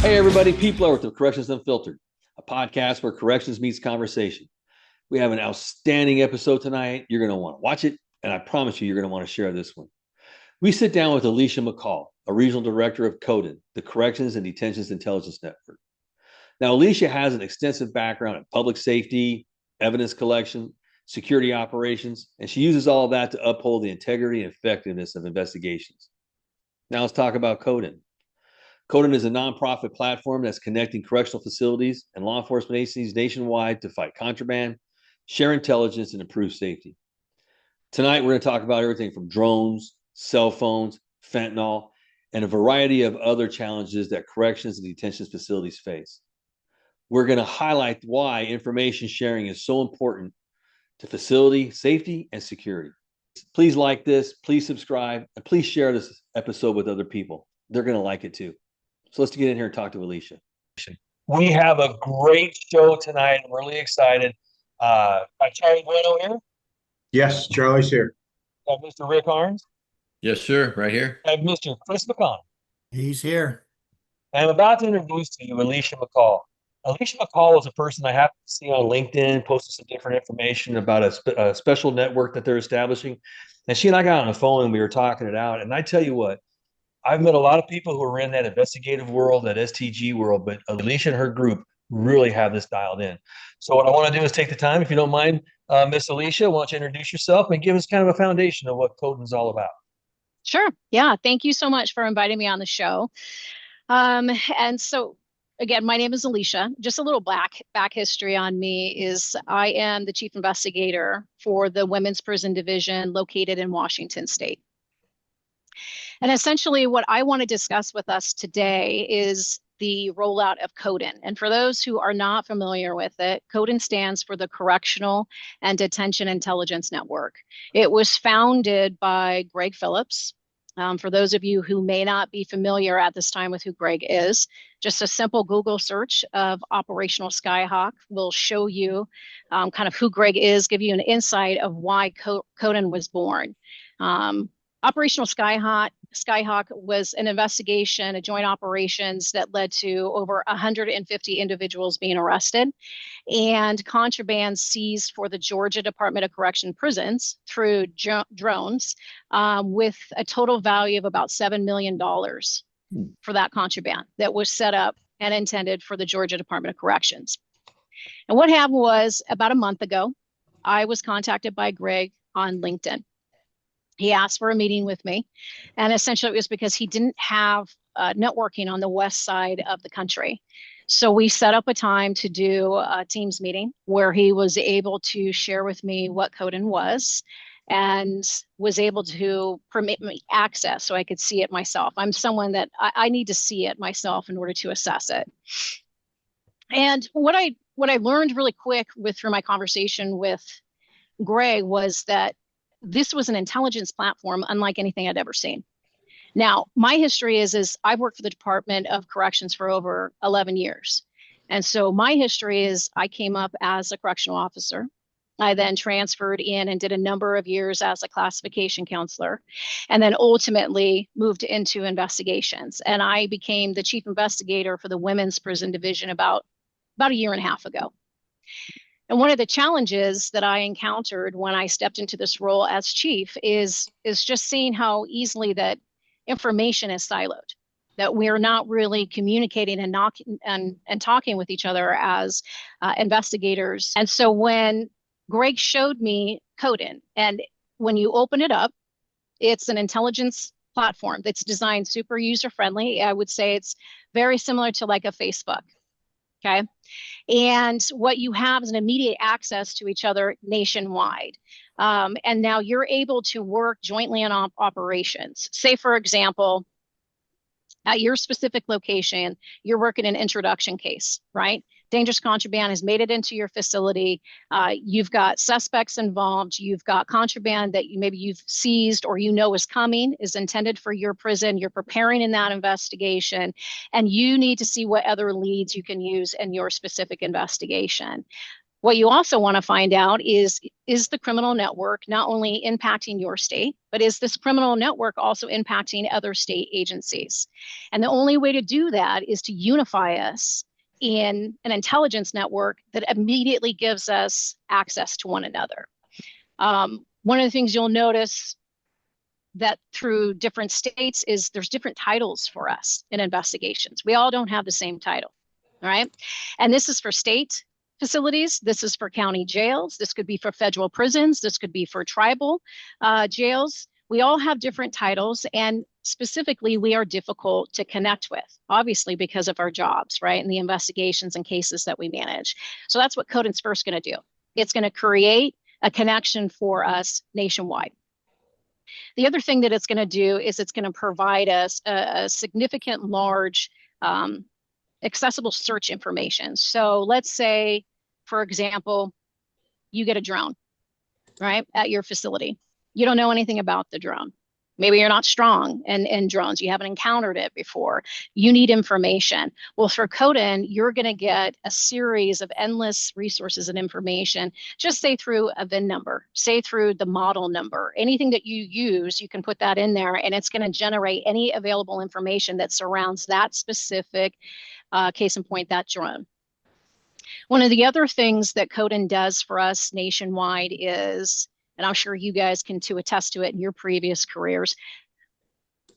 Hey everybody, Pete Blower with Corrections Unfiltered, a podcast where corrections meets conversation. We have an outstanding episode tonight. You're going to want to watch it, and I promise you're going to want to share this one. We sit down with Alishia McCall, a regional director of CODEN, the Corrections and Detentions Intelligence Network. Now, Alishia has an extensive background in public safety, evidence collection, security operations, and she uses all of that to uphold the integrity and effectiveness of investigations. Now let's talk about CODEN. CODEN is a nonprofit platform that's connecting correctional facilities and law enforcement agencies nationwide to fight contraband, share intelligence, and improve safety. Tonight, we're going to talk about everything from drones, cell phones, fentanyl, and a variety of other challenges that corrections and detention facilities face. We're going to highlight why information sharing is so important to facility safety and security. Please like this, please subscribe, and please share this episode with other people. They're going to like it too. So let's get in here and talk to Alishia. We have a great show tonight. I'm really excited. Charlie Bueno here. Yes, Charlie's here. I have Mr. Rick Arns. Yes, sir. Right here. I have Mr. Chris McConnell. He's here. I'm about to introduce to you Alishia McCall. Alishia McCall is a person I happen to see on LinkedIn, posting some different information about a special network that they're establishing. And she and I got on the phone and we were talking it out. And I tell you what, I've met a lot of people who are in that investigative world, that STG world, but Alishia and her group really have this dialed in. So what I want to do is take the time, if you don't mind, Miss Alishia, why don't you introduce yourself and give us kind of a foundation of what CODEN is all about? Sure. Yeah. Thank you so much for inviting me on the show. And so, again, my name is Alishia. Just a little back history on me is I am the chief investigator for the Women's Prison Division located in Washington State. And essentially what I want to discuss with us today is the rollout of CODEN. And for those who are not familiar with it, CODEN stands for the Correctional and Detention Intelligence Network. It was founded by Greg Phillips. For those of you who may not be familiar at this time with who Greg is, just a simple Google search of Operational Skyhawk will show you kind of who Greg is, give you an insight of why CODEN was born. Operational Skyhawk was an investigation, a joint operations that led to over 150 individuals being arrested and contraband seized for the Georgia Department of Correction prisons through drones with a total value of about $7 million for that contraband that was set up and intended for the Georgia Department of Corrections. And what happened was about a month ago, I was contacted by Greg on LinkedIn. He asked for a meeting with me, and essentially it was because he didn't have networking on the west side of the country. So we set up a time to do a Teams meeting where he was able to share with me what CODEN was and was able to permit me access so I could see it myself. I'm someone that I need to see it myself in order to assess it. And what I learned really quick through my conversation with Greg was that this was an intelligence platform unlike anything I'd ever seen. Now, my history is I've worked for the Department of Corrections for over 11 years. And so my history is I came up as a correctional officer. I then transferred in and did a number of years as a classification counselor, and then ultimately moved into investigations. And I became the chief investigator for the Women's Prison Division about a year and a half ago. And one of the challenges that I encountered when I stepped into this role as chief is just seeing how easily that information is siloed, that we're not really communicating and talking with each other as investigators. And so when Greg showed me CODEN, and when you open it up, it's an intelligence platform that's designed super user-friendly. I would say it's very similar to like a Facebook. Okay. And what you have is an immediate access to each other nationwide. And now you're able to work jointly on operations. Say, for example, at your specific location, you're working an introduction case, right? Dangerous contraband has made it into your facility. You've got suspects involved. You've got contraband that maybe you've seized or you know is coming, is intended for your prison. You're preparing in that investigation, and you need to see what other leads you can use in your specific investigation. What you also want to find out is the criminal network not only impacting your state, but is this criminal network also impacting other state agencies? And the only way to do that is to unify us in an intelligence network that immediately gives us access to one another. One of the things you'll notice that through different states is there's different titles for us in investigations. We all don't have the same title, all right? And this is for state facilities. This is for county jails. This could be for federal prisons. This could be for tribal jails. We all have different titles, and specifically, we are difficult to connect with, obviously, because of our jobs, right? And the investigations and cases that we manage. So that's what CODEN's first going to do. It's going to create a connection for us nationwide. The other thing that it's going to do is it's going to provide us a significant, large, accessible search information. So let's say, for example, you get a drone, right, at your facility. You don't know anything about the drone. Maybe you're not strong in drones. You haven't encountered it before. You need information. Well, for CODEN, you're going to get a series of endless resources and information, just say through a VIN number, say through the model number, anything that you use, you can put that in there, and it's going to generate any available information that surrounds that specific case in point, that drone. One of the other things that CODEN does for us nationwide is, and I'm sure you guys can too attest to it in your previous careers,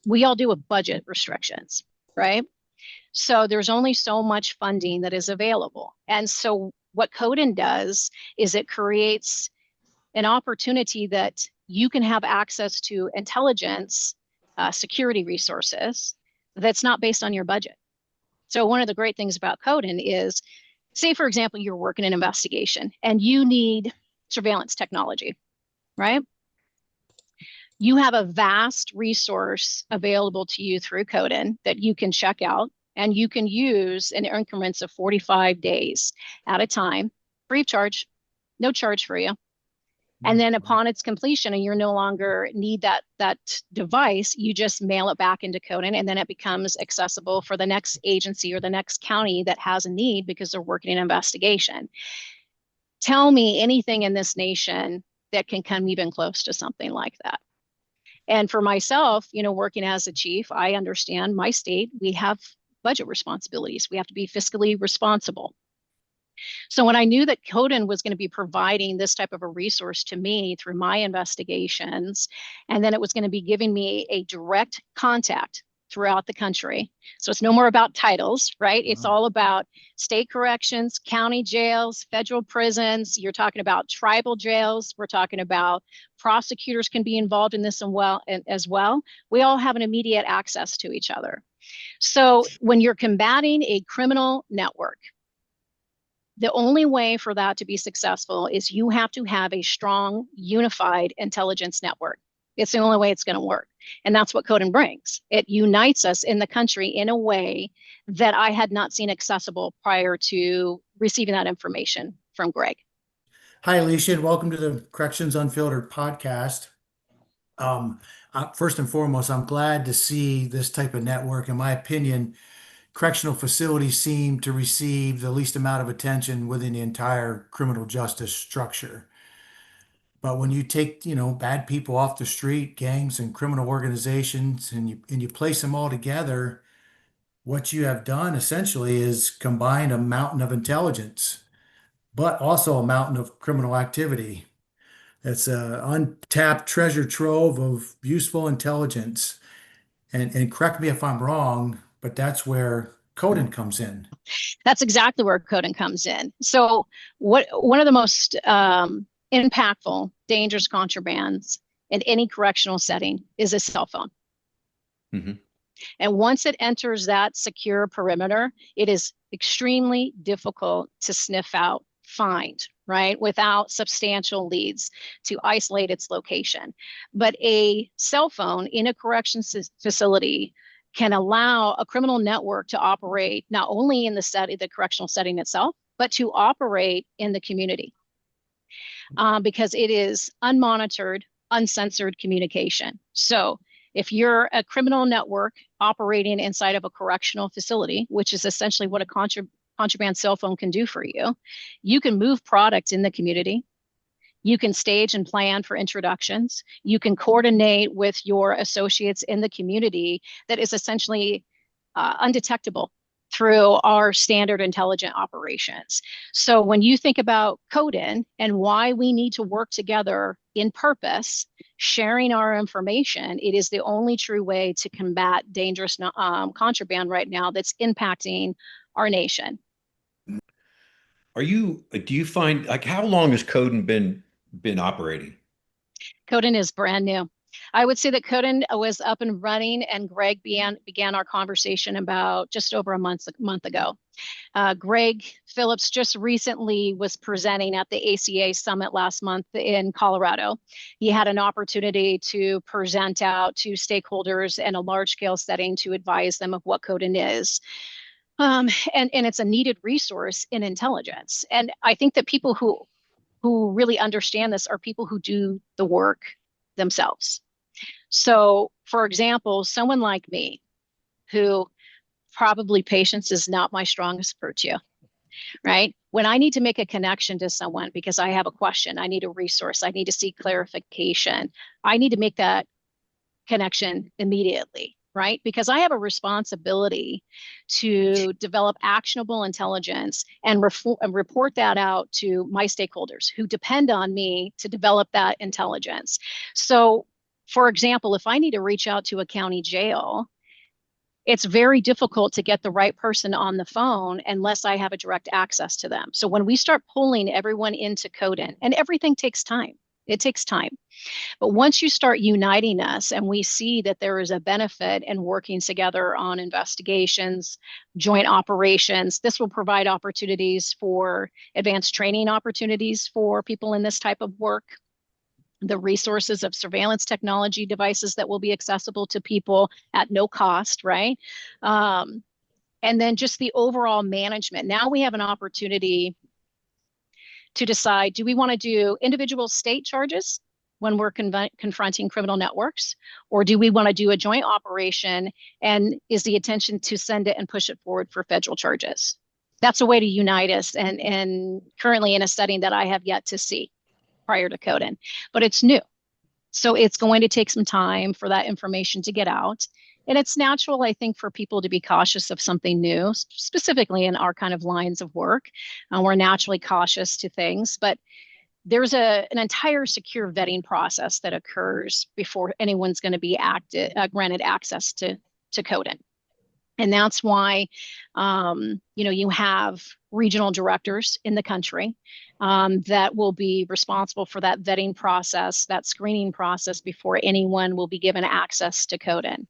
we all deal with budget restrictions, right? So there's only so much funding that is available. And so what CODEN does is it creates an opportunity that you can have access to intelligence, security resources that's not based on your budget. So one of the great things about CODEN is, say, for example, you're working an investigation and you need surveillance technology, right? You have a vast resource available to you through CODEN that you can check out, and you can use in increments of 45 days at a time, free of charge, no charge for you. And then upon its completion and you're no longer need that device, you just mail it back into CODEN, and then it becomes accessible for the next agency or the next county that has a need because they're working an investigation. Tell me anything in this nation that can come even close to something like that. And for myself, working as a chief, I understand my state, we have budget responsibilities. We have to be fiscally responsible. So when I knew that CODEN was going to be providing this type of a resource to me through my investigations, and then it was going to be giving me a direct contact throughout the country. So it's no more about titles, right? It's all about state corrections, county jails, federal prisons. You're talking about tribal jails. We're talking about prosecutors can be involved in this as well. We all have an immediate access to each other. So when you're combating a criminal network, the only way for that to be successful is you have to have a strong, unified intelligence network. It's the only way it's going to work. And that's what CODEN brings. It unites us in the country in a way that I had not seen accessible prior to receiving that information from Greg. Hi, Alishia, and welcome to the Corrections Unfiltered podcast. First and foremost, I'm glad to see this type of network. In my opinion, correctional facilities seem to receive the least amount of attention within the entire criminal justice structure. But when you take, bad people off the street, gangs and criminal organizations, and you place them all together, what you have done essentially is combine a mountain of intelligence, but also a mountain of criminal activity. It's an untapped treasure trove of useful intelligence. And correct me if I'm wrong, but that's where CODEN comes in. That's exactly where CODEN comes in. So one of the most impactful, dangerous contrabands in any correctional setting is a cell phone. Mm-hmm. And once it enters that secure perimeter, it is extremely difficult to sniff out, find, right, without substantial leads to isolate its location. But a cell phone in a corrections facility can allow a criminal network to operate not only in the correctional setting itself, but to operate in the community. Because it is unmonitored, uncensored communication. So if you're a criminal network operating inside of a correctional facility, which is essentially what a contraband cell phone can do for you. You can move product in the community. You can stage and plan for introductions. You can coordinate with your associates in the community that is essentially undetectable through our standard intelligent operations. So when you think about CODEN and why we need to work together in purpose, sharing our information, it is the only true way to combat dangerous contraband right now that's impacting our nation. Do you find, like, how long has Codin been operating? CODEN is brand new. I would say that CODEN was up and running, and Greg began our conversation about just over a month ago. Greg Phillips just recently was presenting at the ACA Summit last month in Colorado. He had an opportunity to present out to stakeholders in a large-scale setting to advise them of what CODEN is. And it's a needed resource in intelligence. And I think that people who really understand this are people who do the work themselves. So, for example, someone like me, who probably patience is not my strongest virtue, right? When I need to make a connection to someone because I have a question, I need a resource, I need to seek clarification, I need to make that connection immediately, right? Because I have a responsibility to develop actionable intelligence and report that out to my stakeholders who depend on me to develop that intelligence. So, for example, if I need to reach out to a county jail, it's very difficult to get the right person on the phone unless I have a direct access to them. So when we start pulling everyone into CODEN, and everything takes time, it takes time. But once you start uniting us and we see that there is a benefit in working together on investigations, joint operations, this will provide opportunities for advanced training opportunities for people in this type of work. The resources of surveillance technology devices that will be accessible to people at no cost, right? And then just the overall management. Now we have an opportunity to decide, do we want to do individual state charges when we're confronting criminal networks? Or do we want to do a joint operation, and is the intention to send it and push it forward for federal charges? That's a way to unite us, and currently in a setting that I have yet to see prior to CODEN, but it's new. So it's going to take some time for that information to get out. And it's natural, I think, for people to be cautious of something new, specifically in our kind of lines of work. We're naturally cautious to things, but there's an entire secure vetting process that occurs before anyone's going to be granted access to CODEN. And that's why, you have regional directors in the country that will be responsible for that vetting process, that screening process before anyone will be given access to CODEN.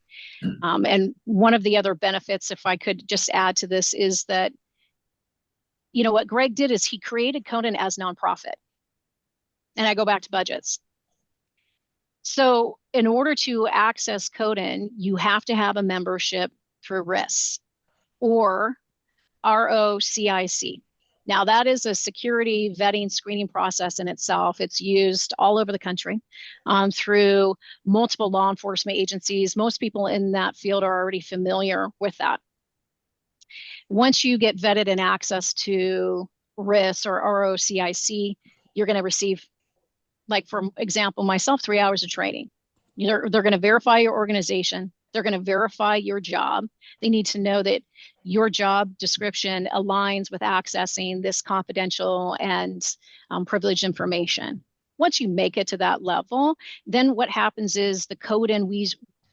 And one of the other benefits, if I could just add to this, is that, what Greg did is he created CODEN as nonprofit. And I go back to budgets. So in order to access CODEN, you have to have a membership through RIS or ROCIC. Now, that is a security vetting screening process in itself. It's used all over the country through multiple law enforcement agencies. Most people in that field are already familiar with that. Once you get vetted and access to RIS or ROCIC, you're going to receive, like, for example, myself, 3 hours of training. They're going to verify your organization. They're going to verify your job. They need to know that your job description aligns with accessing this confidential and privileged information. Once you make it to that level, then what happens is the CODEN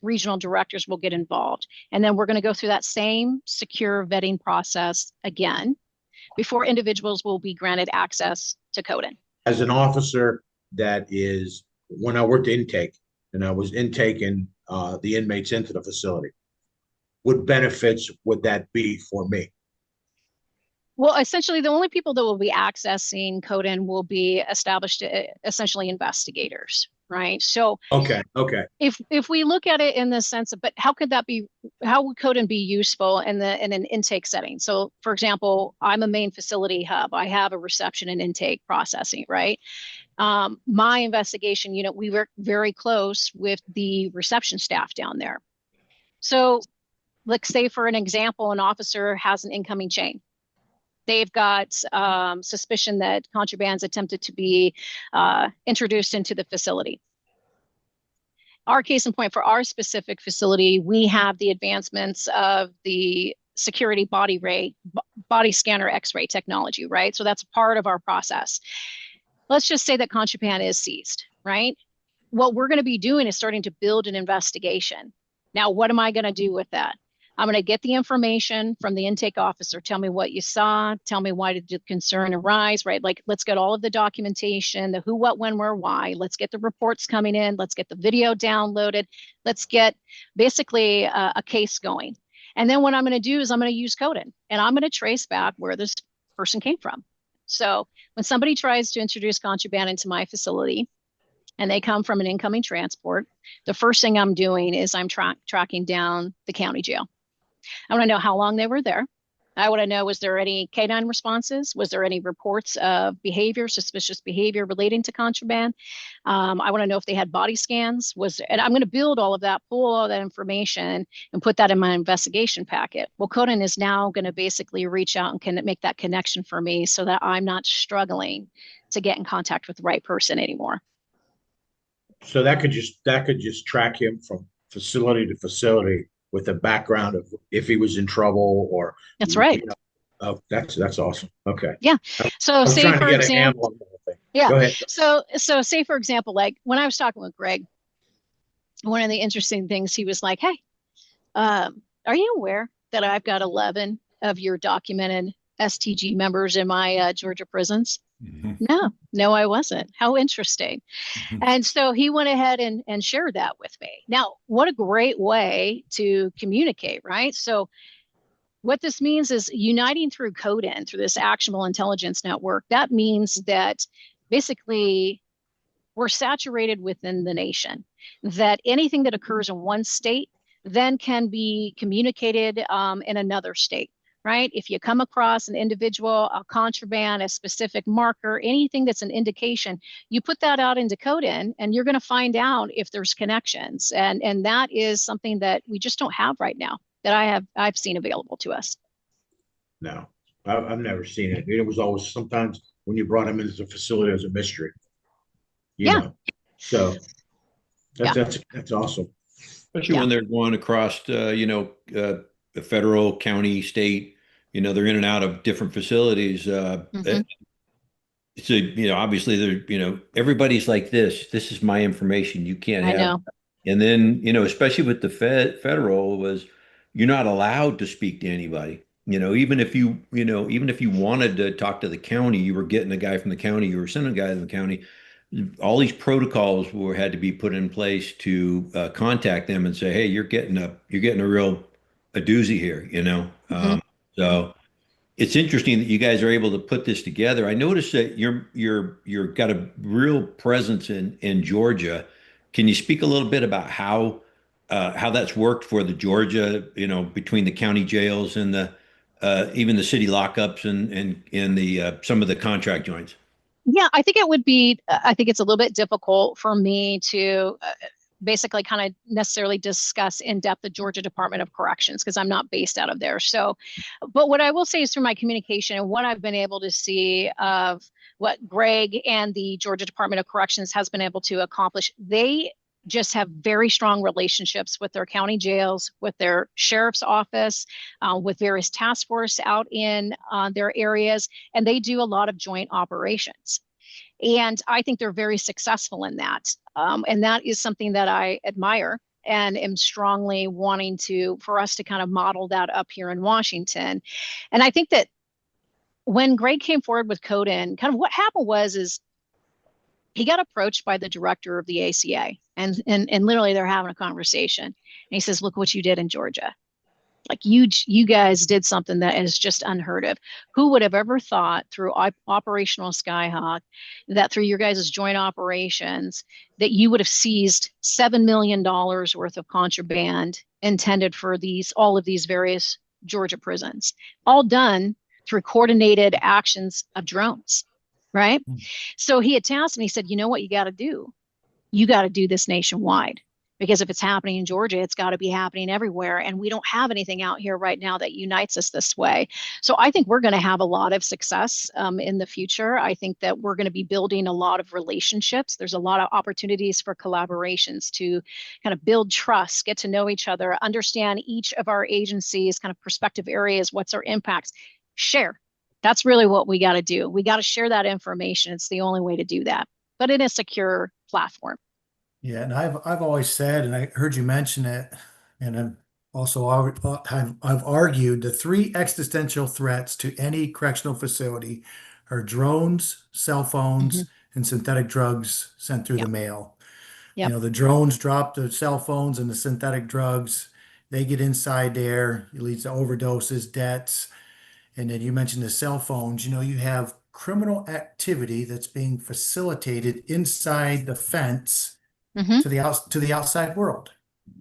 regional directors will get involved. And then we're going to go through that same secure vetting process again before individuals will be granted access to CODEN. As an officer, when I worked intake, and I was intaking the inmates into the facility, what benefits would that be for me? Well, essentially, the only people that will be accessing CODEN will be established, essentially investigators, right? So, Okay. If we look at it in the sense of, but how would CODEN be useful in an intake setting? So, for example, I'm a main facility hub. I have a reception and intake processing, right? My investigation unit, we work very close with the reception staff down there. So let's say, for an example, an officer has an incoming chain. They've got suspicion that contraband's attempted to be introduced into the facility. Our case in point for our specific facility, we have the advancements of the security body scanner X-ray technology, right? So that's part of our process. Let's just say that contraband is seized, right? What we're going to be doing is starting to build an investigation. Now, what am I going to do with that? I'm going to get the information from the intake officer. Tell me what you saw. Tell me why did the concern arise, right? Like, let's get all of the documentation, the who, what, when, where, why. Let's get the reports coming in. Let's get the video downloaded. Let's get basically a case going. And then what I'm going to do is I'm going to use Codin, and I'm going to trace back where this person came from. So when somebody tries to introduce contraband into my facility, and they come from an incoming transport, the first thing I'm doing is I'm tracking down the county jail. I want to know how long they were there. I want to know, was there any canine responses? Was there any reports of behavior, suspicious behavior relating to contraband? I want to know if they had body scans. And I'm going to build all of that, pull all that information, and put that in my investigation packet. Well, Codin is now going to basically reach out and can make that connection for me so that I'm not struggling to get in contact with the right person anymore. So that could just track him from facility to facility with a background of if he was in trouble or. That's right. Oh, that's awesome. Okay. Yeah. So say for example, yeah. Go ahead. So say for example, like when I was talking with Greg, one of the interesting things he was like, "Hey, are you aware that I've got 11 of your documented STG members in my Georgia prisons?" Mm-hmm. No, I wasn't. How interesting. Mm-hmm. And so he went ahead and shared that with me. Now, what a great way to communicate, right? So what this means is uniting through CODEN, through this actionable intelligence network. That means that basically we're saturated within the nation, that anything that occurs in one state then can be communicated in another state. Right? If you come across an individual, a contraband, a specific marker, anything that's an indication, you put that out into Codin and you're going to find out if there's connections. And that is something that we just don't have right now that I've seen available to us. No, I've never seen it. It was always sometimes when you brought them into the facility, it was a mystery. You know? So that's awesome. Especially when they're going across, the federal, county, state, they're in and out of different facilities. Mm-hmm. So, obviously they're, everybody's like this is my information. You can't have. I know. And then, especially with the federal was you're not allowed to speak to anybody, even if you wanted to talk to the county, you were getting a guy from the county, you were sending a guy to the county. All these protocols had to be put in place to contact them and say, hey, you're getting a doozy here, Mm-hmm. So it's interesting that you guys are able to put this together. I noticed that you're got a real presence in Georgia. Can you speak a little bit about how that's worked for the Georgia, between the county jails and the even the city lockups and the some of the contract joints? Yeah, I think it's a little bit difficult for me to basically kind of necessarily discuss in depth the Georgia Department of Corrections because I'm not based out of there. So, but what I will say is through my communication and what I've been able to see of what Greg and the Georgia Department of Corrections has been able to accomplish, they just have very strong relationships with their county jails, with their sheriff's office, with various task force out in their areas, and they do a lot of joint operations. And I think they're very successful in that. And that is something that I admire and am strongly wanting for us to kind of model that up here in Washington. And I think that when Greg came forward with CODEN, kind of what happened is he got approached by the director of the ACA and literally they're having a conversation. And he says, look what you did in Georgia. Like you guys did something that is just unheard of. Who would have ever thought through Operational Skyhawk that through your guys' joint operations that you would have seized $7 million worth of contraband intended for all of these various Georgia prisons, all done through coordinated actions of drones, right? Mm-hmm. So he had tasked me, he said, you know what you got to do? You got to do this nationwide. Because if it's happening in Georgia, it's got to be happening everywhere. And we don't have anything out here right now that unites us this way. So I think we're going to have a lot of success in the future. I think that we're going to be building a lot of relationships. There's a lot of opportunities for collaborations to kind of build trust, get to know each other, understand each of our agencies' kind of perspective areas, what's our impacts, share. That's really what we got to do. We got to share that information. It's the only way to do that, but in a secure platform. Yeah, and I've always said, and I heard you mention it, and I've argued the three existential threats to any correctional facility are drones, cell phones, and synthetic drugs sent through the mail. Yep. The drones drop the cell phones and the synthetic drugs. They get inside there. It leads to overdoses, deaths. And then you mentioned the cell phones. You have criminal activity that's being facilitated inside the fence to the outside world.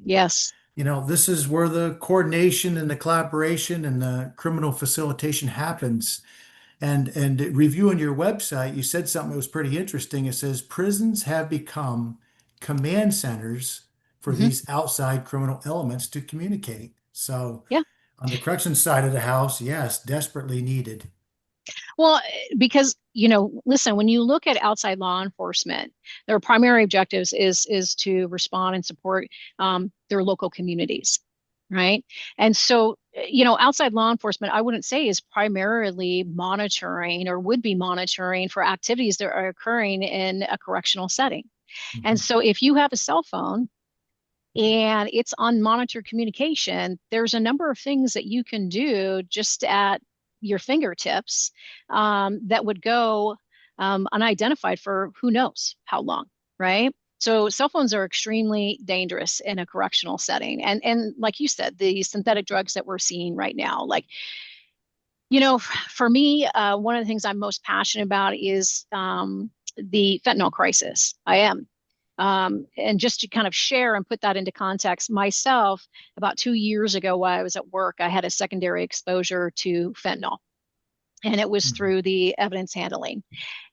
Yes. This is where the coordination and the collaboration and the criminal facilitation happens. And reviewing your website, you said something that was pretty interesting. It says prisons have become command centers for these outside criminal elements to communicate. So yeah, on the corrections side of the house, yes, desperately needed. Well, because, listen, when you look at outside law enforcement, their primary objectives is to respond and support their local communities, right? And so, outside law enforcement, I wouldn't say is primarily monitoring or would be monitoring for activities that are occurring in a correctional setting. And so if you have a cell phone and it's on monitored communication, there's a number of things that you can do just at your fingertips that would go unidentified for who knows how long, right? So cell phones are extremely dangerous in a correctional setting. And like you said, the synthetic drugs that we're seeing right now, for me, one of the things I'm most passionate about is the fentanyl crisis. I am. And just to kind of share and put that into context, myself, about 2 years ago while I was at work, I had a secondary exposure to fentanyl. And it was through the evidence handling.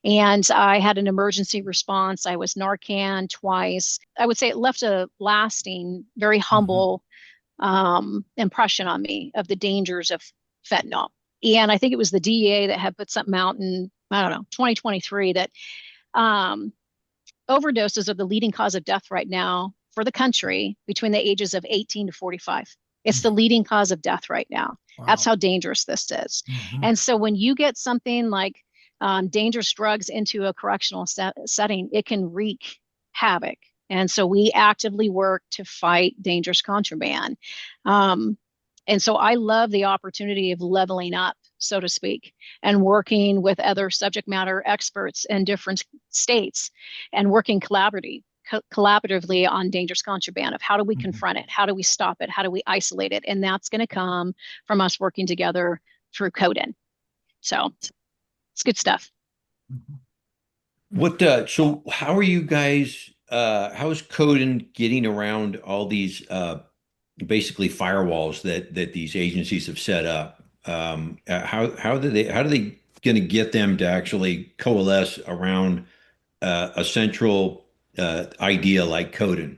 And I had an emergency response. I was Narcan twice. I would say it left a lasting, very humble impression on me of the dangers of fentanyl. And I think it was the DEA that had put something out in, 2023 that overdoses are the leading cause of death right now for the country between the ages of 18 to 45. It's the leading cause of death right now. Wow. That's how dangerous this is. And so when you get something like dangerous drugs into a correctional setting, it can wreak havoc. And so we actively work to fight dangerous contraband. And so I love the opportunity of leveling up, so to speak, and working with other subject matter experts in different states and working collaboratively on dangerous contraband of how do we confront it? How do we stop it? How do we isolate it? And that's going to come from us working together through CODEN. So it's good stuff. So how are you guys, how is CODEN getting around all these basically firewalls that these agencies have set up? How do they going to get them to actually coalesce around a central idea like CODEN?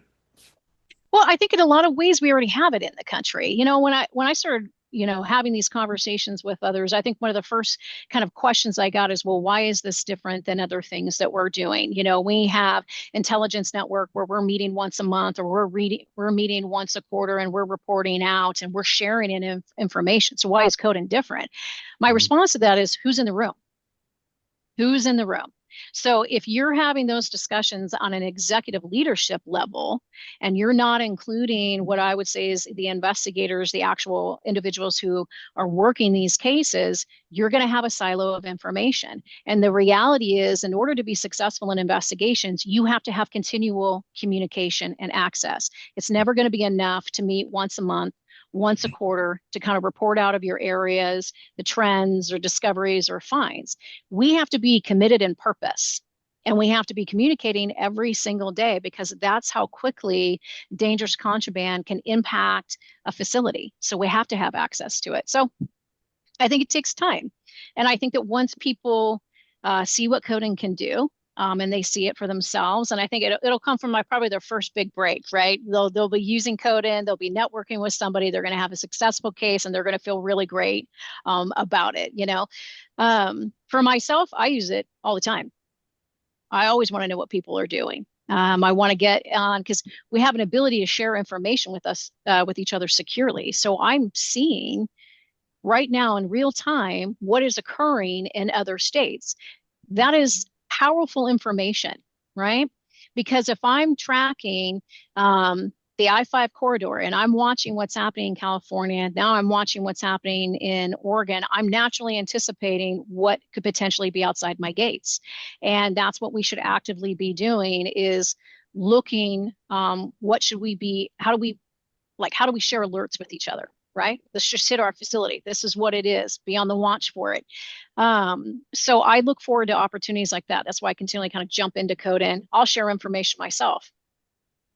Well, I think in a lot of ways we already have it in the country. When I started, having these conversations with others, I think one of the first kind of questions I got is, well, why is this different than other things that we're doing? We have intelligence network where we're meeting once a month, or we're meeting once a quarter, and we're reporting out and we're sharing information. So why is CODEN different? My response to that is, who's in the room? Who's in the room? So if you're having those discussions on an executive leadership level, and you're not including what I would say is the investigators, the actual individuals who are working these cases, you're going to have a silo of information. And the reality is, in order to be successful in investigations, you have to have continual communication and access. It's never going to be enough to meet once a month, once a quarter, to kind of report out of your areas, the trends or discoveries or finds. We have to be committed in purpose, and we have to be communicating every single day, because that's how quickly dangerous contraband can impact a facility. So we have to have access to it. So I think it takes time. And I think that once people see what CODEN can do, and they see it for themselves. And I think it'll come from probably their first big break, right? They'll be using Codin, they'll be networking with somebody, they're going to have a successful case, and they're going to feel really great about it. For myself, I use it all the time. I always want to know what people are doing. I want to get on because we have an ability to share information with us, with each other securely. So I'm seeing right now in real time what is occurring in other states. That is powerful information, right? Because if I'm tracking the I-5 corridor and I'm watching what's happening in California, now I'm watching what's happening in Oregon, I'm naturally anticipating what could potentially be outside my gates. And that's what we should actively be doing, is looking, what should we be, how do we share alerts with each other? Right? This just hit our facility. This is what it is. Be on the watch for it. So I look forward to opportunities like that. That's why I continually kind of jump into Codin. I'll share information myself.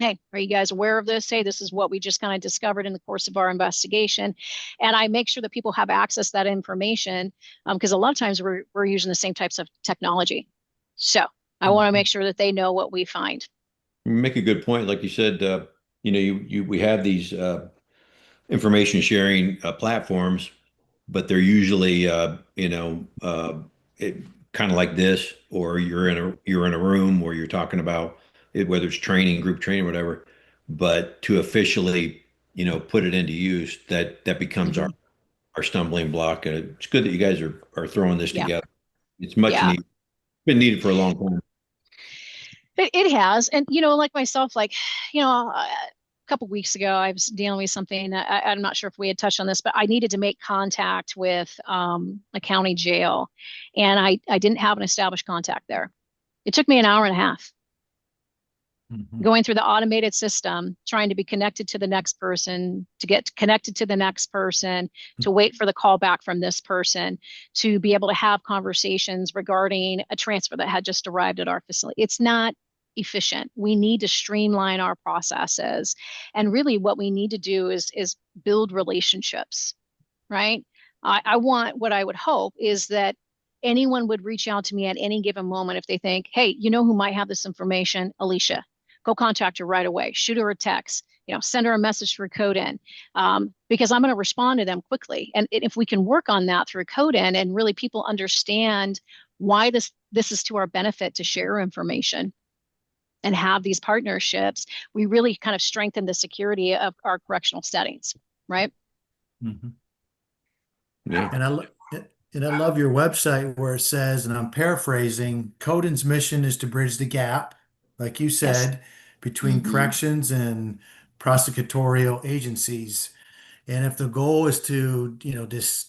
Hey, are you guys aware of this? Hey, this is what we just kind of discovered in the course of our investigation. And I make sure that people have access to that information, because a lot of times we're using the same types of technology. So I want to make sure that they know what we find. You make a good point. Like you said, we have these information sharing platforms, but they're usually kind of like this, or you're in a room where you're talking about it, whether it's training, group training, whatever. But to officially, put it into use, that becomes our stumbling block. And it's good that you guys are throwing this together. It's much needed. Been needed for a long time. It has. And, like myself, a couple weeks ago, I was dealing with something that I'm not sure if we had touched on this, but I needed to make contact with a county jail, and I didn't have an established contact there. It took me an hour and a half going through the automated system, trying to be connected to the next person, to get connected to the next person, to wait for the call back from this person, to be able to have conversations regarding a transfer that had just arrived at our facility. It's not efficient. We need to streamline our processes. And really what we need to do is build relationships, right? I want, what I would hope is that anyone would reach out to me at any given moment if they think, hey, you know who might have this information? Alishia. Go contact her right away. Shoot her a text. Send her a message through Codin, because I'm going to respond to them quickly. And if we can work on that through Codin, and really people understand why this is to our benefit to share information and have these partnerships, we really kind of strengthen the security of our correctional settings, right? Yeah. And I love your website where it says, and I'm paraphrasing, Codin's mission is to bridge the gap, like you said, between corrections and prosecutorial agencies. And if the goal is to,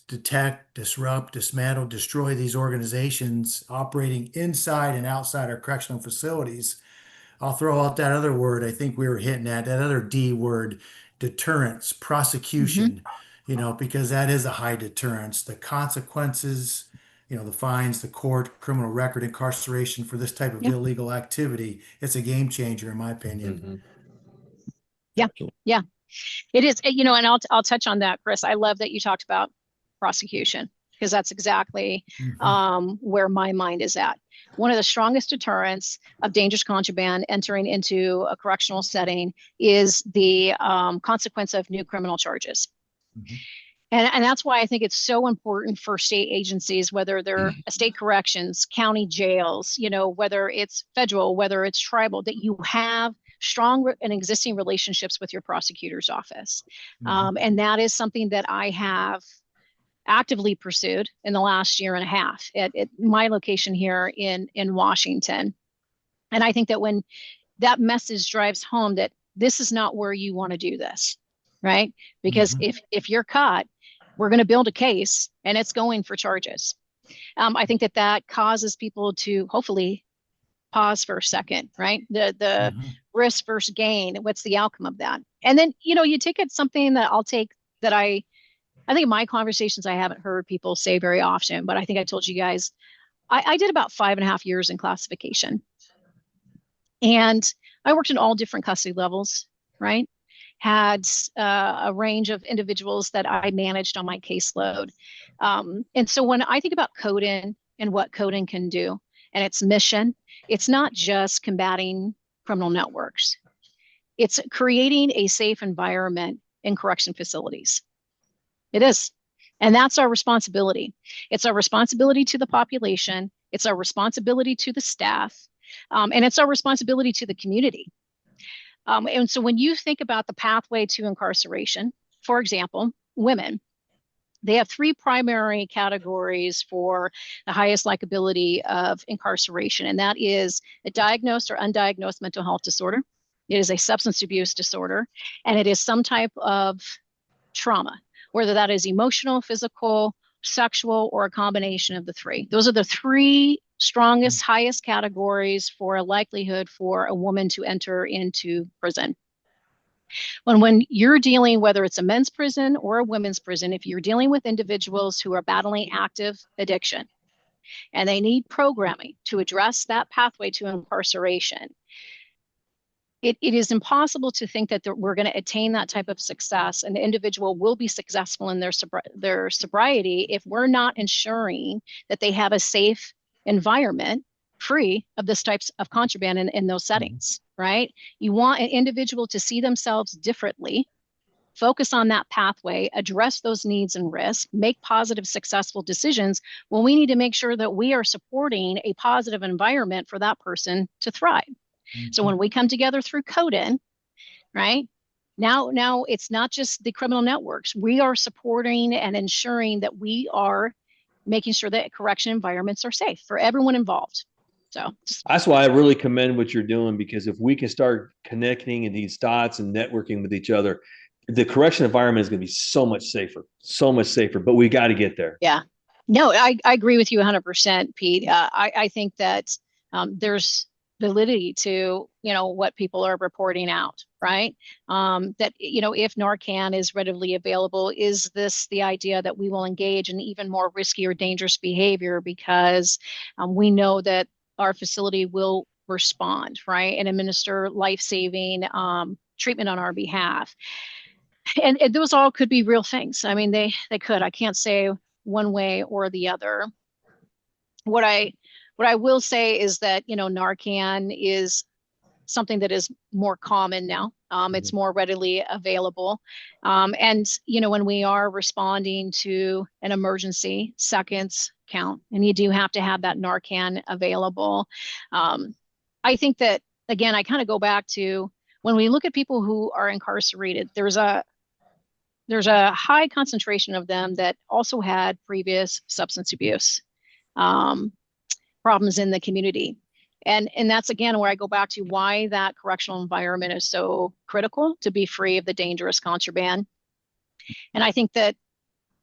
detect, disrupt, dismantle, destroy these organizations operating inside and outside our correctional facilities, I'll throw out that other word I think we were hitting at, that other D word, deterrence, prosecution, because that is a high deterrence. The consequences, the fines, the court, criminal record, incarceration for this type of illegal activity, it's a game changer in my opinion. Yeah, it is. And I'll touch on that, Chris. I love that you talked about prosecution, because that's exactly where my mind is at. One of the strongest deterrents of dangerous contraband entering into a correctional setting is the consequence of new criminal charges. And that's why I think it's so important for state agencies, whether they're state corrections, county jails, whether it's federal, whether it's tribal, that you have strong and existing relationships with your prosecutor's office. And that is something that I have actively pursued in the last year and a half at my location here in Washington. And I think that when that message drives home that this is not where you want to do this, right? Because if you're caught, we're going to build a case and it's going for charges. I think that causes people to hopefully pause for a second, right? The risk versus gain. What's the outcome of that? And then, you take it something that I'll take that I think in my conversations, I haven't heard people say very often, but I think I told you guys, I did about 5.5 years in classification. And I worked in all different custody levels, right? Had a range of individuals that I managed on my caseload. And so when I think about Codin and what Codin can do, and its mission, it's not just combating criminal networks. It's creating a safe environment in correction facilities. It is. And that's our responsibility. It's our responsibility to the population. It's our responsibility to the staff. And it's our responsibility to the community. And so when you think about the pathway to incarceration, for example, women, they have three primary categories for the highest likability of incarceration, and that is a diagnosed or undiagnosed mental health disorder. It is a substance abuse disorder, and it is some type of trauma, whether that is emotional, physical, sexual, or a combination of the three. Those are the three strongest, highest categories for a likelihood for a woman to enter into prison. When you're dealing, whether it's a men's prison or a women's prison, if you're dealing with individuals who are battling active addiction and they need programming to address that pathway to incarceration, it is impossible to think that we're going to attain that type of success and the individual will be successful in their sobriety if we're not ensuring that they have a safe environment free of this types of contraband in those settings, right? You want an individual to see themselves differently, focus on that pathway, address those needs and risks, make positive, successful decisions. Well, we need to make sure that we are supporting a positive environment for that person to thrive. So when we come together through CODEN, right, now it's not just the criminal networks. We are supporting and ensuring that we are making sure that correction environments are safe for everyone involved. So that's why I really commend what you're doing, because if we can start connecting in these dots and networking with each other, the correction environment is going to be so much safer, but we got to get there. Yeah, no, I agree with you 100%, Pete. I think that there's validity to, what people are reporting out, right? That, if Narcan is readily available, is this the idea that we will engage in even more risky or dangerous behavior because we know that our facility will respond, right? And administer life-saving treatment on our behalf. And those all could be real things. I mean, they could. I can't say one way or the other. What I will say is that, Narcan is something that is more common now. It's more readily available. And, when we are responding to an emergency, seconds count, and you do have to have that Narcan available. I think that, again, I kind of go back to when we look at people who are incarcerated, there's a high concentration of them that also had previous substance abuse problems in the community. And that's, again, where I go back to why that correctional environment is so critical to be free of the dangerous contraband. And I think that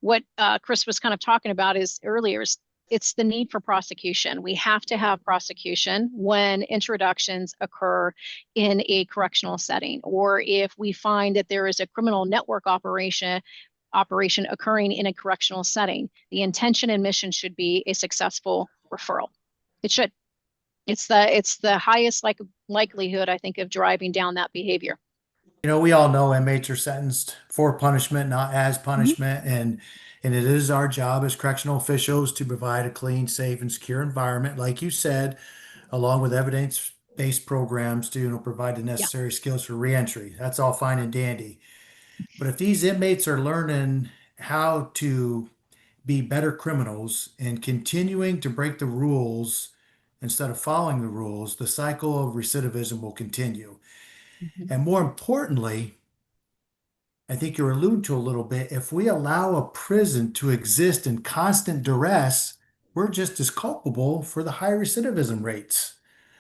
what Chris was kind of talking about earlier is it's the need for prosecution. We have to have prosecution when introductions occur in a correctional setting, or if we find that there is a criminal network operation occurring in a correctional setting. The intention and mission should be a successful referral. It should. It's the highest likelihood, I think, of driving down that behavior. We all know inmates are sentenced for punishment, not as punishment, and it is our job as correctional officials to provide a clean, safe, and secure environment, like you said, along with evidence-based programs to provide the necessary skills for reentry. That's all fine and dandy. But if these inmates are learning how to be better criminals and continuing to break the rules instead of following the rules, the cycle of recidivism will continue. And more importantly, I think you're alluding to a little bit, if we allow a prison to exist in constant duress, we're just as culpable for the high recidivism rates.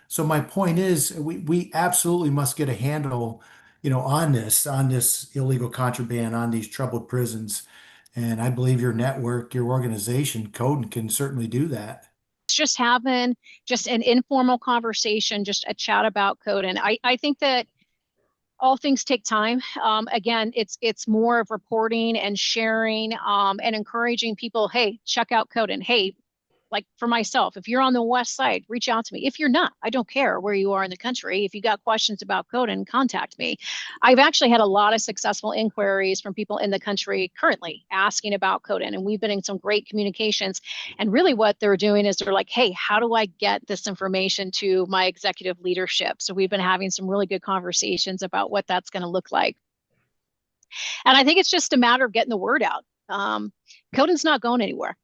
So my point is, we absolutely must get a handle, on this illegal contraband, on these troubled prisons. And I believe your network, your organization, CODEN, can certainly do that. Just having just an informal conversation, just a chat about CODEN. I think that all things take time. Again, it's more of reporting and sharing and encouraging people, hey, check out CODEN. Hey, like for myself, if you're on the West Side, reach out to me. If you're not, I don't care where you are in the country. If you got questions about CODEN, contact me. I've actually had a lot of successful inquiries from people in the country currently asking about CODEN, and we've been in some great communications. And really what they're doing is they're like, hey, how do I get this information to my executive leadership? So we've been having some really good conversations about what that's going to look like. And I think it's just a matter of getting the word out. CODEN's not going anywhere.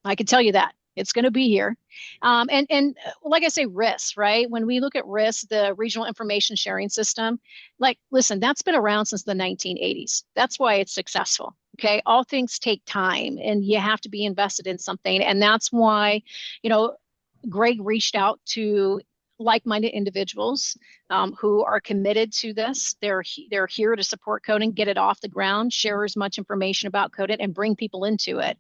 I can tell you that. It's going to be here. And like I say, RIS, right? When we look at RIS, the Regional Information Sharing System, like, listen, that's been around since the 1980s. That's why it's successful. Okay. All things take time and you have to be invested in something. And that's why, Greg reached out to like-minded individuals who are committed to this. They're here to support CODEN, get it off the ground, share as much information about CODEN, and bring people into it.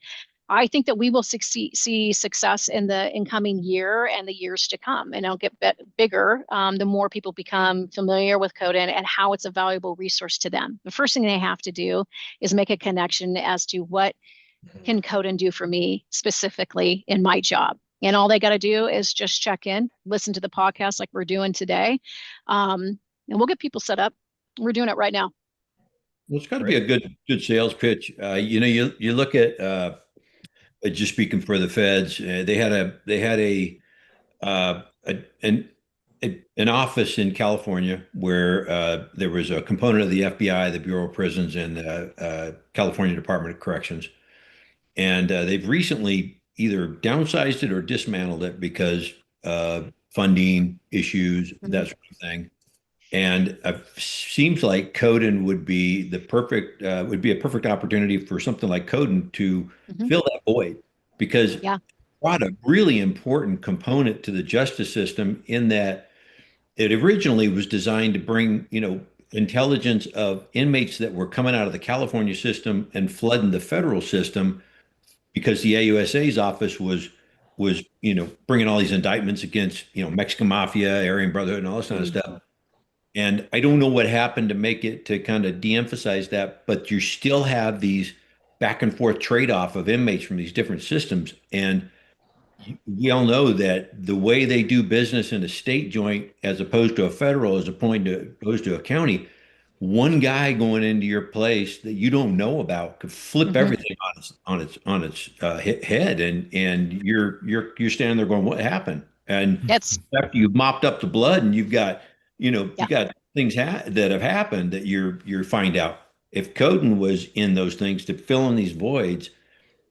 I think that we will see success in the incoming year and the years to come, and it'll get bigger the more people become familiar with CODEN and how it's a valuable resource to them. The first thing they have to do is make a connection as to what can CODEN do for me specifically in my job. And all they got to do is just check in, listen to the podcast like we're doing today, and we'll get people set up. We're doing it right now. Well, it's got to be a good sales pitch. You look at just speaking for the feds, they had an office in California where there was a component of the FBI, the Bureau of Prisons, and the California Department of Corrections, and they've recently either downsized it or dismantled it because funding issues, that sort of thing. And it seems like CODEN would be a perfect opportunity for something like CODEN to fill that void, because it brought a really important component to the justice system in that it originally was designed to bring, intelligence of inmates that were coming out of the California system and flooding the federal system, because the AUSA's office was bringing all these indictments against, Mexican mafia, Aryan Brotherhood, and all this kind of stuff. And I don't know what happened to kind of de-emphasize that, but you still have these back and forth trade-off of inmates from these different systems. And we all know that the way they do business in a state joint, as opposed to a federal, as opposed to a county, one guy going into your place that you don't know about could flip everything on its head, and you're standing there going, "What happened?" And That's after you've mopped up the blood and you've got things that have happened that you find out. If CODEN was in those things to fill in these voids,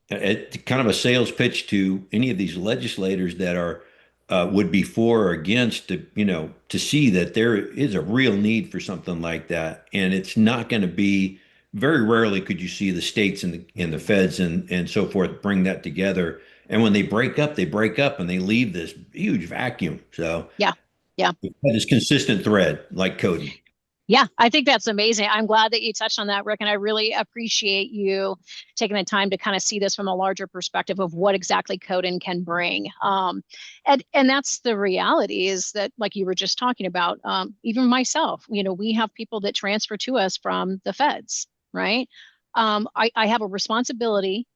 it's kind of a sales pitch to any of these legislators that are would be for or against, to see that there is a real need for something like that. And it's not going to be, very rarely could you see the states and the feds and so forth bring that together. And when they break up and they leave this huge vacuum. So yeah. This consistent thread like CODEN. Yeah, I think that's amazing. I'm glad that you touched on that, Rick, and I really appreciate you taking the time to kind of see this from a larger perspective of what exactly CODEN can bring. And that's the reality, is that, like you were just talking about, even myself, we have people that transfer to us from the feds, right? I have a responsibility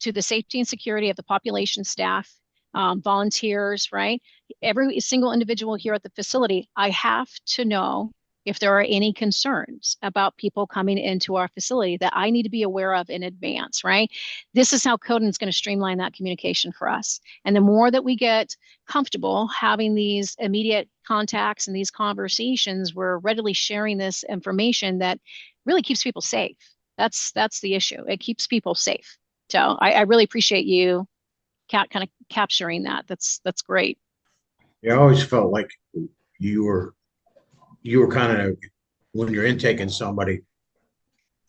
to the safety and security of the population, staff, volunteers, right? Every single individual here at the facility, I have to know if there are any concerns about people coming into our facility that I need to be aware of in advance, right? This is how CODEN is going to streamline that communication for us. And the more that we get comfortable having these immediate contacts and these conversations, we're readily sharing this information that really keeps people safe. That's the issue. It keeps people safe. So I really appreciate you kind of capturing that. That's great. Yeah, I always felt like you were kind of, when you're intaking somebody,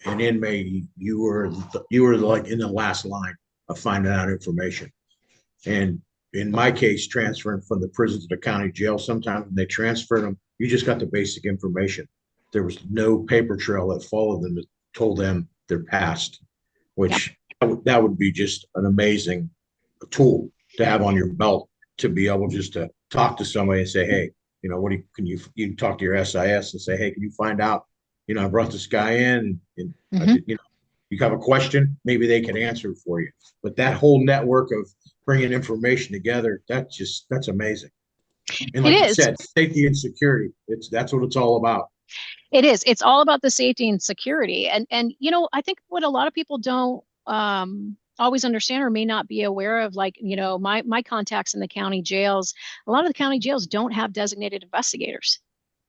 an inmate, you were like in the last line of finding out information. And in my case, transferring from the prison to the county jail, sometimes when they transferred them, you just got the basic information. There was no paper trail that followed them that told them their past, which that would be just an amazing tool to have on your belt, to be able just to talk to somebody and say, hey, you can talk to your SIS and say, hey, can you find out, I brought this guy in and I did, you have a question, maybe they can answer it for you. But that whole network of bringing information together. That's amazing. And It like you is. said, safety and security. That's what it's all about. It is. It's all about the safety and security. And I think what a lot of people don't always understand or may not be aware of, like, my contacts in the county jails, a lot of the county jails don't have designated investigators.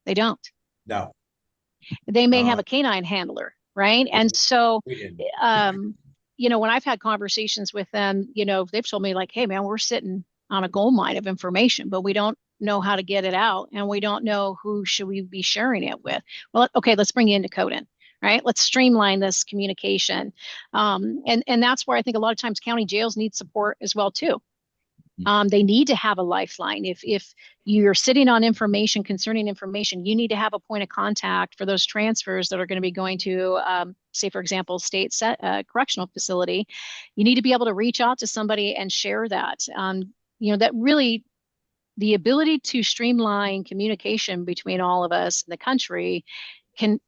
They don't. No, They may have uh, a canine handler, right? And so we didn't. when I've had conversations with them, they've told me, like, hey man, we're sitting on a gold mine of information, but we don't know how to get it out, and we don't know who should we be sharing it with. Well, okay, let's bring you into Codin, right? Let's streamline this communication. And that's where I think a lot of times county jails need support as well too. They need to have a lifeline. If you're sitting on information concerning information, you need to have a point of contact for those transfers that are going to be going to, say, for example, state correctional facility. You need to be able to reach out to somebody and share that. That really, the ability to streamline communication between all of us in the country can,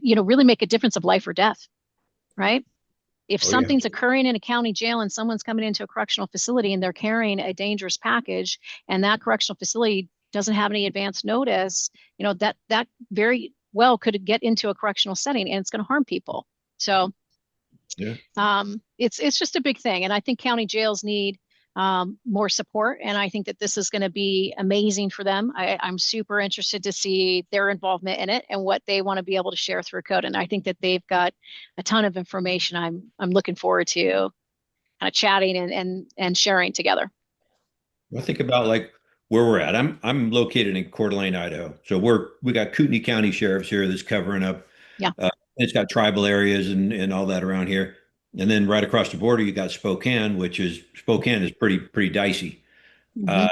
really make a difference of life or death, right? If Oh, yeah. something's occurring in a county jail and someone's coming into a correctional facility and they're carrying a dangerous package, and that correctional facility doesn't have any advance notice, that very well could get into a correctional setting, and it's going to harm people. So Yeah. It's just a big thing. And I think county jails need more support. And I think that this is going to be amazing for them. I'm super interested to see their involvement in it and what they want to be able to share through Code. And I think that they've got a ton of information I'm looking forward to kind of chatting and sharing together. I think about like where we're at. I'm located in Coeur d'Alene, Idaho. So we got Kootenai County sheriffs here that's covering up. Yeah. It's got tribal areas and all that around here. And then right across the border, you got Spokane, Spokane is pretty dicey. Mm-hmm.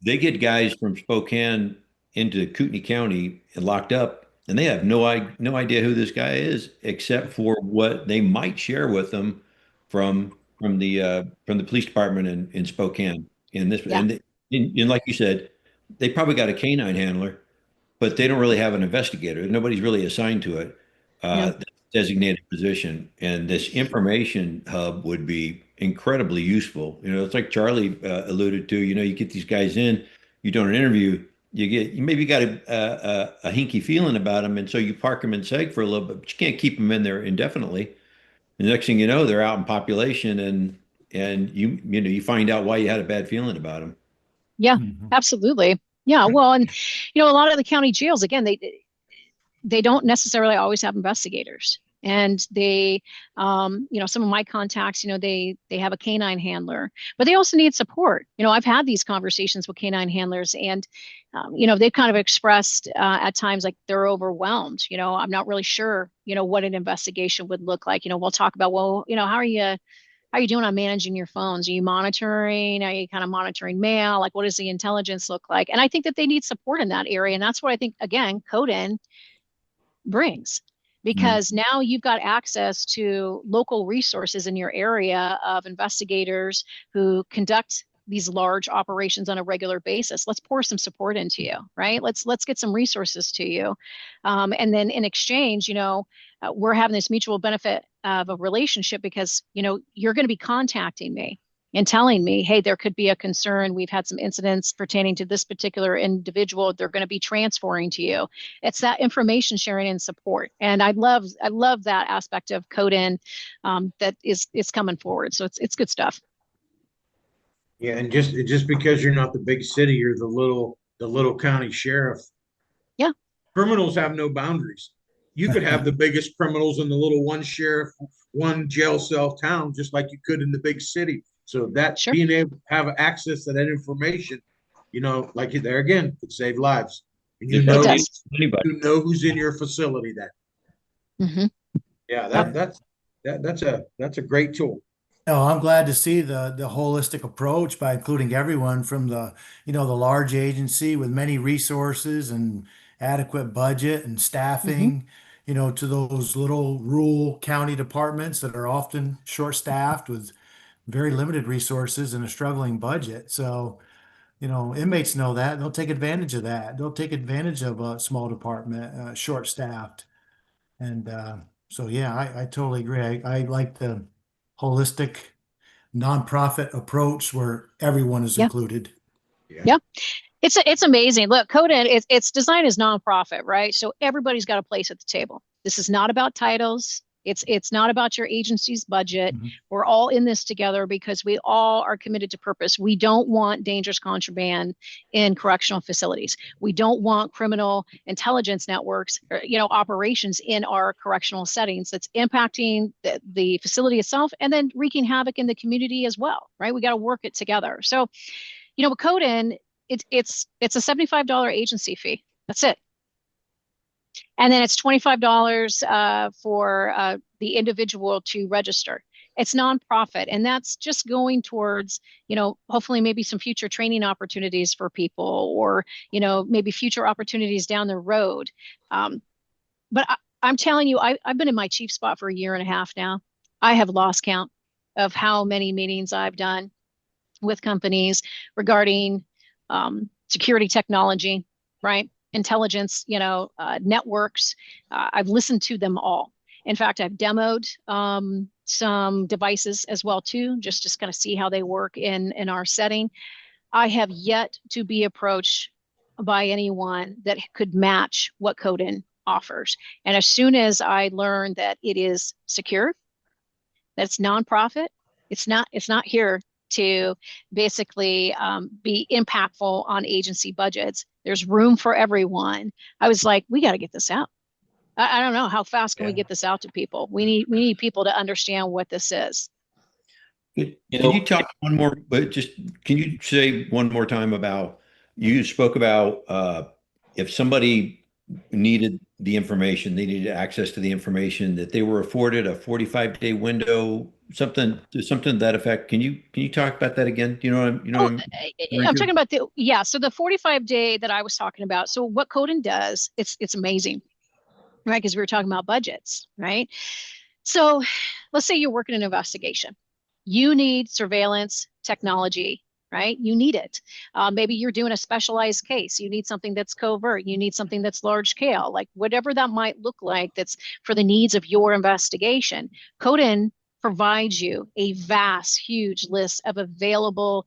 They get guys from Spokane into Kootenai County and locked up, and they have no idea who this guy is, except for what they might share with them from the police department in Spokane. Yeah. And like you said, they probably got a canine handler, but they don't really have an investigator. Nobody's really assigned to it. No. Designated position, and this information hub would be incredibly useful. It's like Charlie alluded to. You get these guys in, you do an interview, you maybe got a hinky feeling about them, and so you park them in seg for a little bit, but you can't keep them in there indefinitely. And the next thing you know, they're out in population, and you find out why you had a bad feeling about them. Yeah, Mhm. absolutely. Yeah. Well, and a lot of the county jails, again, they don't necessarily always have investigators, and they some of my contacts, they have a canine handler, but they also need support. I've had these conversations with canine handlers, and they've kind of expressed at times like they're overwhelmed. I'm not really sure what an investigation would look like. We'll talk about, well, how are you doing on managing your phones? Are you monitoring? Are you kind of monitoring mail? Like, what does the intelligence look like? And I think that they need support in that area. And that's what I think, again, CODEN brings, because now you've got access to local resources in your area of investigators who conduct these large operations on a regular basis. Let's pour some support into you, right? Let's get some resources to you. And then in exchange, we're having this mutual benefit of a relationship, because, you're going to be contacting me and telling me, hey, there could be a concern. We've had some incidents pertaining to this particular individual. They're going to be transferring to you. It's that information sharing and support. And I love that aspect of CODEN that is coming forward. So it's good stuff. Yeah, and just because you're not the big city, you're the little county sheriff. Yeah. Criminals have no boundaries. You could have the biggest criminals in the little one sheriff, one jail cell town, just like you could in the big city. So that Sure. being able to have access to that information, like there again, could save lives. And It does. Anybody. you know who's in your facility then. Mm-hmm. Yeah, that's a great tool. No, I'm glad to see the holistic approach by including everyone from the large agency with many resources and adequate budget and staffing, to those little rural county departments that are often short-staffed with very limited resources and a struggling budget. So, inmates know that. They'll take advantage of that. They'll take advantage of a small department, short-staffed. And so, yeah, I totally agree. I like the holistic nonprofit approach where everyone is Yeah. included. Yeah. It's amazing. Look, CODEN, it's designed as nonprofit, right? So everybody's got a place at the table. This is not about titles. It's not about your agency's budget. Mhm. We're all in this together because we all are committed to purpose. We don't want dangerous contraband in correctional facilities. We don't want criminal intelligence networks, or, operations in our correctional settings that's impacting the facility itself and then wreaking havoc in the community as well, right? We got to work it together. So, with CODEN, it's a $75 agency fee. That's it. And then it's $25 for the individual to register. It's nonprofit, and that's just going towards, hopefully maybe some future training opportunities for people, or, maybe future opportunities down the road. But I'm telling you, I've been in my chief spot for a year and a half now. I have lost count of how many meetings I've done with companies regarding security technology, right? Intelligence, networks. I've listened to them all. In fact, I've demoed some devices as well too, just to kind of see how they work in our setting. I have yet to be approached by anyone that could match what CODEN offers. And as soon as I learned that it is secure, that it's nonprofit, it's not here to basically be impactful on agency budgets. There's room for everyone. I was like, we got to get this out. I don't know, how fast can we get this out to people? We need people to understand what this is. Can you talk one more, but just can you say one more time about, you spoke about if somebody needed the information, they needed access to the information, that they were afforded a 45-day window, something to that effect. Can you talk about that again? Do you know what I'm talking about so the 45-day that I was talking about. So what CODEN does, it's amazing, right? Because we were talking about budgets, right? So let's say you're working an investigation. You need surveillance technology, right? You need it. Maybe you're doing a specialized case. You need something that's covert. You need something that's large scale, like whatever that might look like that's for the needs of your investigation. CODEN provides you a vast, huge list of available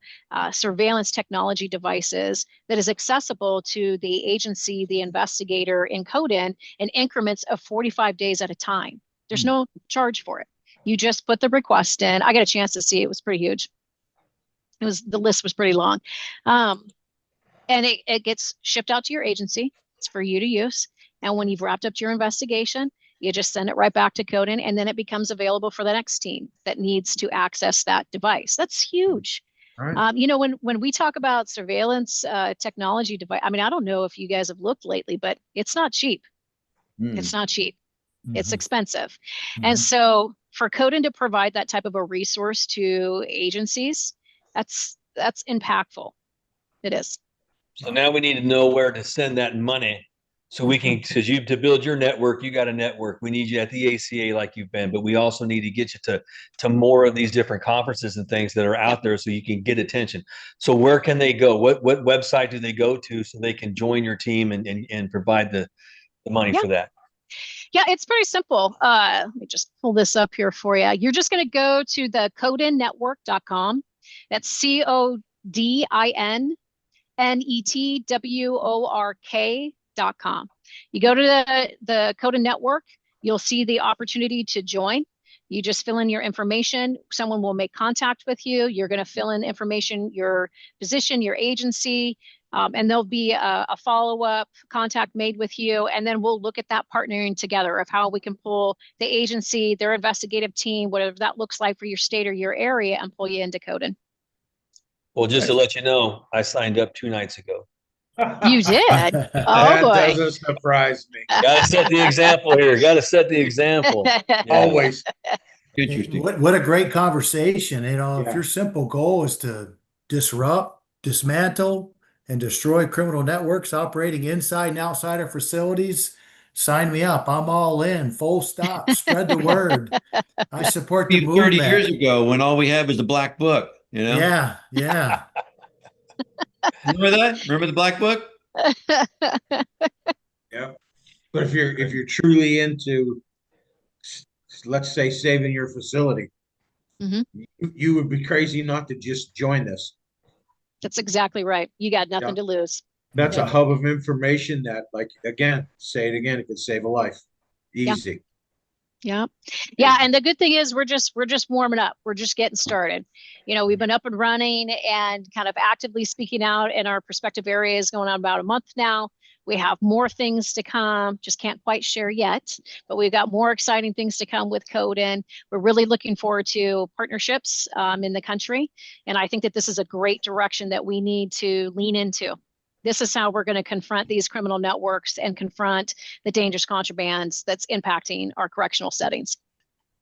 surveillance technology devices that is accessible to the agency, the investigator in CODEN in increments of 45 days at a time. There's no charge for it. You just put the request in. I got a chance to see it. It was pretty huge. The list was pretty long. And it gets shipped out to your agency. It's for you to use. And when you've wrapped up your investigation, you just send it right back to CODEN, and then it becomes available for the next team that needs to access that device. That's huge. Right. When we talk about surveillance technology device, I mean, I don't know if you guys have looked lately, but it's not cheap. It's not cheap. It's expensive. And so for CODEN to provide that type of a resource to agencies, that's impactful. It is. So now we need to know where to send that money, so we can, because to build your network, you got a network. We need you at the ACA like you've been, but we also need to get you to more of these different conferences and things that are out there so you can get attention. So where can they go? What website do they go to so they can join your team and provide the money for that? Yeah, it's pretty simple. Let me just pull this up here for you. You're just going to go to the codennetwork.com. That's CODINNETWORK.com. You go to the CODEN network, you'll see the opportunity to join. You just fill in your information. Someone will make contact with you. You're going to fill in information, your position, your agency, and there'll be a follow-up contact made with you. And then we'll look at that partnering together of how we can pull the agency, their investigative team, whatever that looks like for your state or your area, and pull you into CODEN. Well, just to let you know, I signed up 2 nights ago. You did? Oh, That boy. doesn't surprise me. Got to set the example here. Got to set the example. Yeah. Always. Interesting. What a great conversation. If Yeah. your simple goal is to disrupt, dismantle, and destroy criminal networks operating inside and outside of facilities, sign me up. I'm all in. Full stop. Spread the word. I support the 30 movement. years ago, when all we had was the black book, Yeah. Remember that? Remember the black book? Yeah. But if you're truly into, let's say, saving your facility, You would be crazy not to just join this. That's exactly right. You got nothing to lose. That's a hub of information that, like, again, say it again, it could save a life. Easy. Yeah. And the good thing is we're just warming up. We're just getting started. We've been up and running and kind of actively speaking out in our prospective areas going on about a month now. We have more things to come, just can't quite share yet, but we've got more exciting things to come with CODEN. We're really looking forward to partnerships in the country. And I think that this is a great direction that we need to lean into. This is how we're going to confront these criminal networks and confront the dangerous contrabands that's impacting our correctional settings.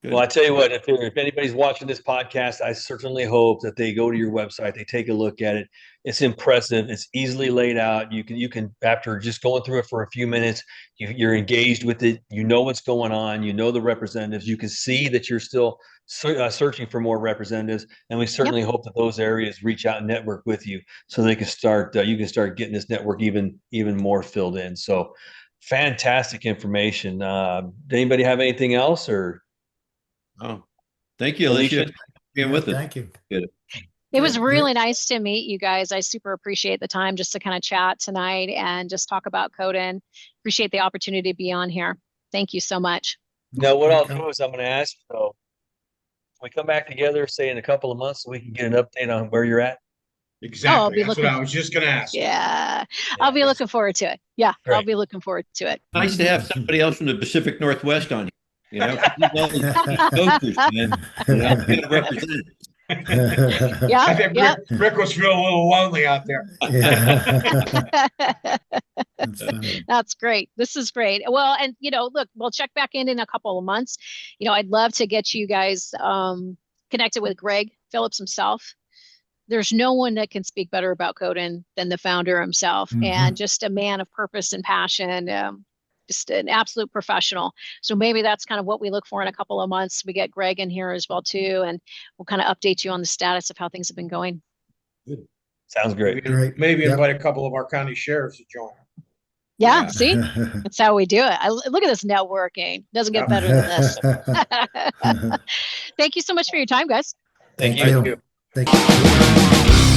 Good. Well, I tell you what, if anybody's watching this podcast, I certainly hope that they go to your website, they take a look at it. It's impressive. It's easily laid out. You can after just going through it for a few minutes, you're engaged with it. You know what's going on. You know the representatives. You can see that you're still searching for more representatives, and we certainly hope that those areas reach out and network with you, so they can start. You can start getting this network even more filled in. So, fantastic information. Did anybody have anything else or? Oh, thank you, Alishia, for being with us. Thank you. Good. It was really nice to meet you guys. I super appreciate the time just to kind of chat tonight and just talk about CODEN. Appreciate the opportunity to be on here. Thank you so much. Now, what I'll do is I'm going to ask you, though, we come back together, say in a couple of months, so we can get an update on where you're at. Exactly. That's what I was just going to ask. Yeah, I'll be looking forward to it. Yeah, I'll be looking forward to it. Nice to have somebody else from the Pacific Northwest on here. Yeah, I think Rick was feeling a little lonely out there. That's great. This is great. Well, and look, we'll check back in a couple of months. I'd love to get you guys connected with Greg Phillips himself. There's no one that can speak better about CODEN than the founder himself, and just a man of purpose and passion. Just an absolute professional. So maybe that's kind of what we look for in a couple of months. We get Greg in here as well too, and we'll kind of update you on the status of how things have been going. Good. Sounds great. Maybe invite a couple of our county sheriffs to join. Yeah, see, that's how we do it. Look at this networking. Doesn't get better than this. Thank you so much for your time, guys. Thank you. Thank you.